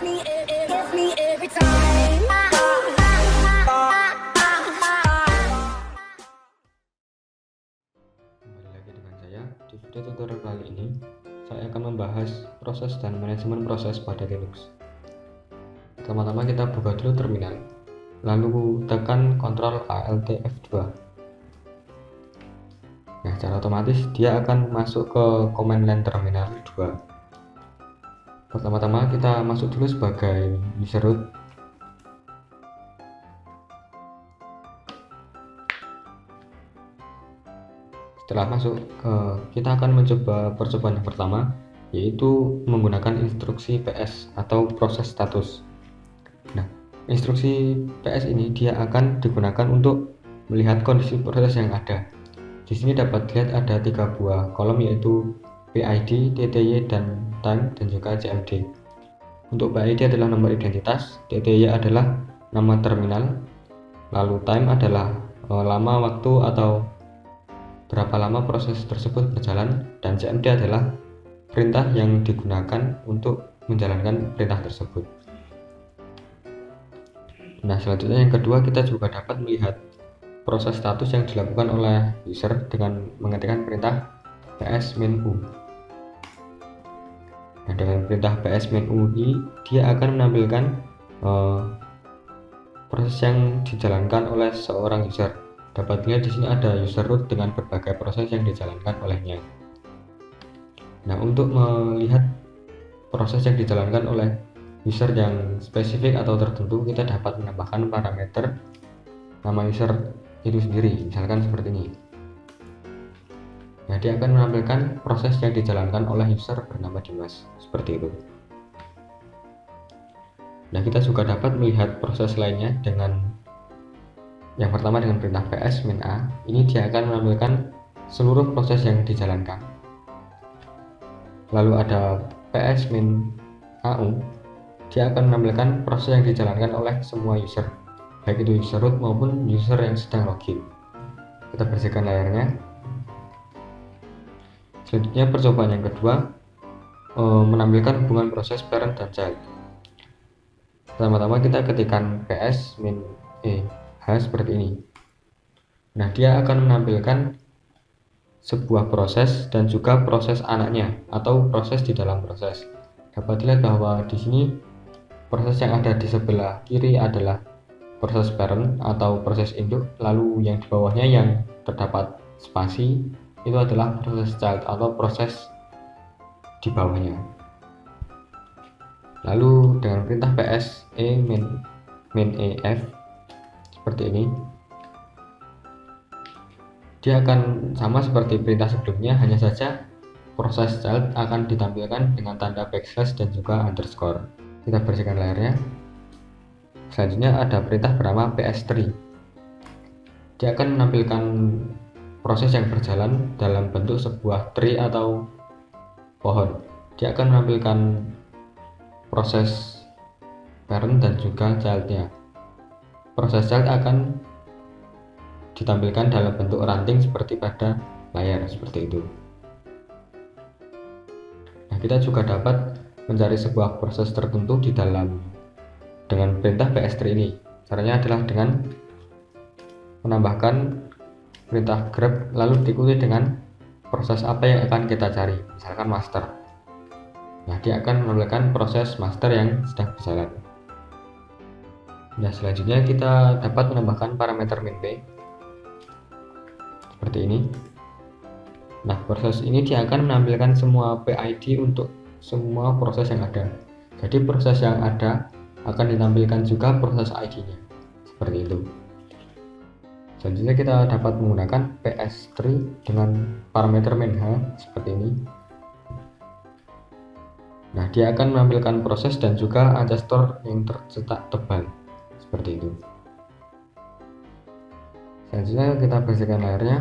lagi dengan saya. Di video tutorial kali ini saya akan membahas proses dan manajemen proses pada Linux. Pertama-tama kita buka dulu terminal, lalu tekan Ctrl Alt F2. Nah, secara otomatis dia akan masuk ke command line terminal 2. Pertama-tama kita masuk dulu sebagai user root. Setelah masuk, kita akan mencoba percobaan yang pertama, yaitu menggunakan instruksi ps atau proses status. Nah, instruksi ps ini dia akan digunakan untuk melihat kondisi proses yang ada. Di sini dapat dilihat ada 3 buah kolom, yaitu PID, TTY, dan time, dan juga CMD. Untuk PID adalah nomor identitas, TTY adalah nama terminal, lalu time adalah lama waktu atau berapa lama proses tersebut berjalan, dan CMD adalah perintah yang digunakan untuk menjalankan perintah tersebut. Nah, selanjutnya yang kedua, kita juga dapat melihat proses status yang dilakukan oleh user dengan mengetikkan perintah ps-u. Nah, dengan perintah ps-u ini dia akan menampilkan proses yang dijalankan oleh seorang user. Dapat dilihat di sini ada user root dengan berbagai proses yang dijalankan olehnya. Nah, untuk melihat proses yang dijalankan oleh user yang spesifik atau tertentu, kita dapat menambahkan parameter nama user itu sendiri, misalkan seperti ini. Nah, dia akan menampilkan proses yang dijalankan oleh user bernama Dimas, seperti itu. Nah, kita juga dapat melihat proses lainnya dengan yang pertama dengan perintah ps-a. Ini dia akan menampilkan seluruh proses yang dijalankan. Lalu ada ps-au, dia akan menampilkan proses yang dijalankan oleh semua user, baik itu user root maupun user yang sedang login. Kita bersihkan layarnya. Selanjutnya percobaan yang kedua, menampilkan hubungan proses parent dan child. Pertama-tama kita ketikkan ps-h seperti ini. Nah, dia akan menampilkan sebuah proses dan juga proses anaknya atau proses di dalam proses. Dapat dilihat bahwa di sini proses yang ada di sebelah kiri adalah proses parent atau proses induk, lalu yang di bawahnya yang terdapat spasi itu adalah proses child atau proses di bawahnya. Lalu dengan perintah ps main.ef seperti ini, dia akan sama seperti perintah sebelumnya, hanya saja proses child akan ditampilkan dengan tanda backslash dan juga underscore. Kita bersihkan layarnya. Selanjutnya ada perintah bernama ps3. Dia akan menampilkan proses yang berjalan dalam bentuk sebuah tree atau pohon. Dia akan menampilkan proses parent dan juga childnya. Proses child akan ditampilkan dalam bentuk ranting seperti pada layar, seperti itu. Nah, kita juga dapat mencari sebuah proses tertentu di dalam dengan perintah ps3 ini. Caranya adalah dengan menambahkan perintah grep lalu diikuti dengan proses apa yang akan kita cari, misalkan master. Nah, dia akan menampilkan proses master yang sedang berjalan. Nah, selanjutnya kita dapat menambahkan parameter min_p seperti ini. Nah, proses ini dia akan menampilkan semua PID untuk semua proses yang ada. Jadi proses yang ada akan ditampilkan juga proses ID-nya, seperti itu. Selanjutnya kita dapat menggunakan ps3 dengan parameter main_h seperti ini. Nah, dia akan menampilkan proses dan juga ancestor yang tercetak tebal, seperti itu. Selanjutnya kita bersihkan layarnya.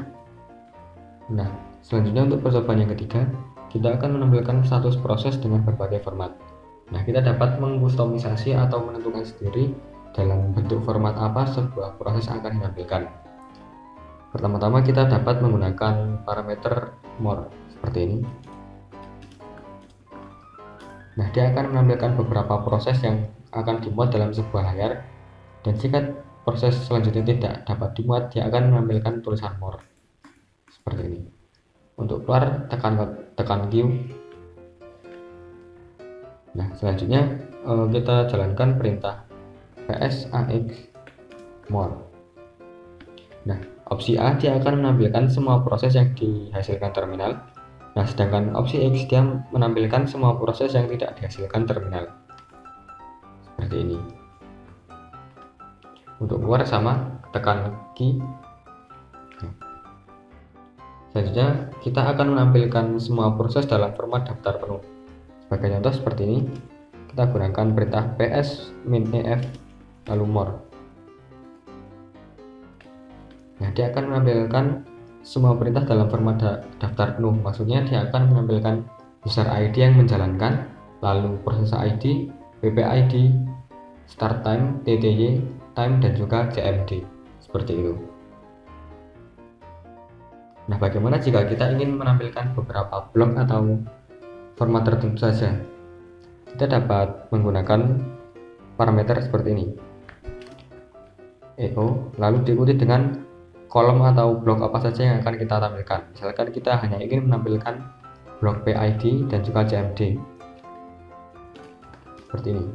Nah, selanjutnya untuk percobaan yang ketiga, kita akan menampilkan status proses dengan berbagai format. Nah, kita dapat mengkustomisasi atau menentukan sendiri dalam bentuk format apa sebuah proses akan ditampilkan. Pertama-tama kita dapat menggunakan parameter more seperti ini. Nah, dia akan menampilkan beberapa proses yang akan dimuat dalam sebuah layar, dan jika proses selanjutnya tidak dapat dimuat, dia akan menampilkan tulisan more seperti ini. Untuk keluar, tekan Q. Nah, selanjutnya kita jalankan perintah PSAX more. Nah, opsi A dia akan menampilkan semua proses yang dihasilkan terminal. Nah, sedangkan opsi X dia menampilkan semua proses yang tidak dihasilkan terminal. Seperti ini. Untuk keluar sama, tekan key. Selanjutnya, kita akan menampilkan semua proses dalam format daftar penuh. Sebagai contoh seperti ini, kita gunakan perintah ps-ef lalu more. Nah, dia akan menampilkan semua perintah dalam format daftar penuh. Maksudnya dia akan menampilkan user ID yang menjalankan, lalu proses ID, PP ID, start time, TTY, time, dan juga CMD. Seperti itu. Nah, bagaimana jika kita ingin menampilkan beberapa blok atau format tertentu saja? Kita dapat menggunakan parameter seperti ini. EO, lalu diikuti dengan kolom atau blok apa saja yang akan kita tampilkan. Misalkan kita hanya ingin menampilkan blok PID dan juga CMD seperti ini.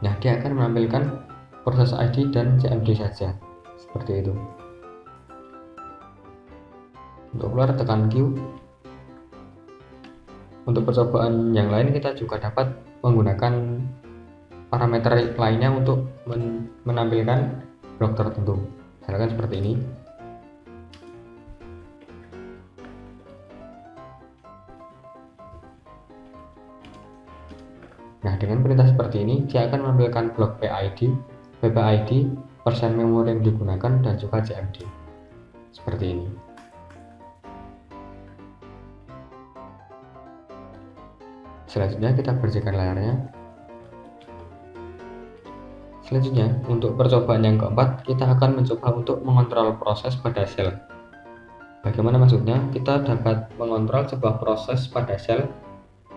Nah, dia akan menampilkan proses ID dan CMD saja seperti itu. Untuk keluar, tekan Q. Untuk percobaan yang lain, kita juga dapat menggunakan parameter lainnya untuk menampilkan blok tertentu. Misalkan seperti ini. Nah, dengan perintah seperti ini, dia akan menampilkan blok PID, PPID, persen memori yang digunakan, dan juga CMD. Seperti ini. Selanjutnya kita bersihkan layarnya. Selanjutnya, untuk percobaan yang keempat, kita akan mencoba untuk mengontrol proses pada sel. Bagaimana maksudnya? Kita dapat mengontrol sebuah proses pada sel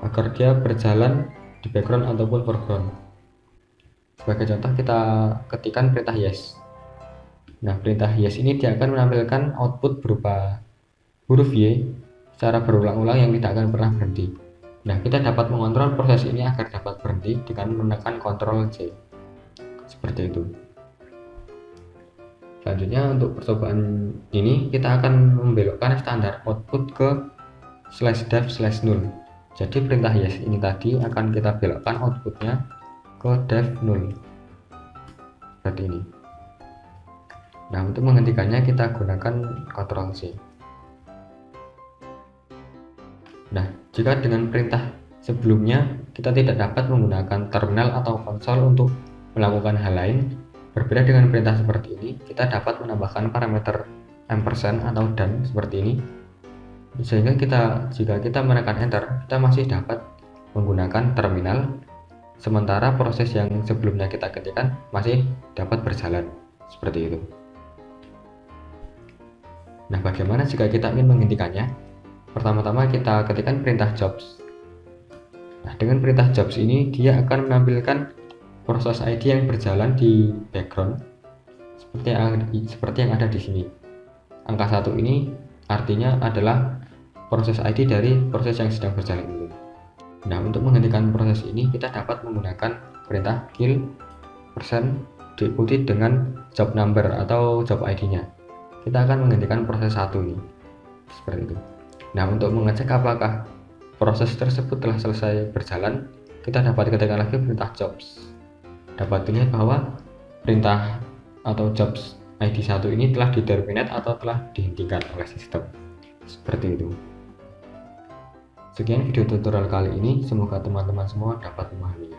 agar dia berjalan di background ataupun foreground. Sebagai contoh, kita ketikkan perintah yes. Nah, perintah yes ini dia akan menampilkan output berupa huruf Y secara berulang-ulang yang tidak akan pernah berhenti. Nah, kita dapat mengontrol proses ini agar dapat berhenti dengan menekan Ctrl J. Seperti itu. Selanjutnya, untuk percobaan ini kita akan membelokkan standar output ke /dev/null. Jadi perintah yes ini tadi akan kita belokkan outputnya ke dev null seperti ini. Nah, untuk menghentikannya kita gunakan Ctrl C. Nah, jika dengan perintah sebelumnya kita tidak dapat menggunakan terminal atau konsol untuk melakukan hal lain, berbeda dengan perintah seperti ini, kita dapat menambahkan parameter ampersand atau dan seperti ini, sehingga jika kita menekan enter, kita masih dapat menggunakan terminal, sementara proses yang sebelumnya kita ketikkan masih dapat berjalan seperti itu. Nah, bagaimana jika kita ingin menghentikannya? Pertama-tama kita ketikkan perintah jobs. Nah, dengan perintah jobs ini dia akan menampilkan proses ID yang berjalan di background seperti yang ada di sini. Angka 1 ini artinya adalah proses ID dari proses yang sedang berjalan itu. Nah, untuk menghentikan proses ini kita dapat menggunakan perintah kill persen diikuti dengan job number atau job ID-nya. Kita akan menghentikan proses 1 ini. Seperti itu. Nah, untuk mengecek apakah proses tersebut telah selesai berjalan, kita dapat ketikkan lagi perintah jobs. Dapat dilihat bahwa perintah atau jobs ID 1 ini telah diterminate atau telah dihentikan oleh sistem. Seperti itu. Sekian video tutorial kali ini, semoga teman-teman semua dapat memahaminya.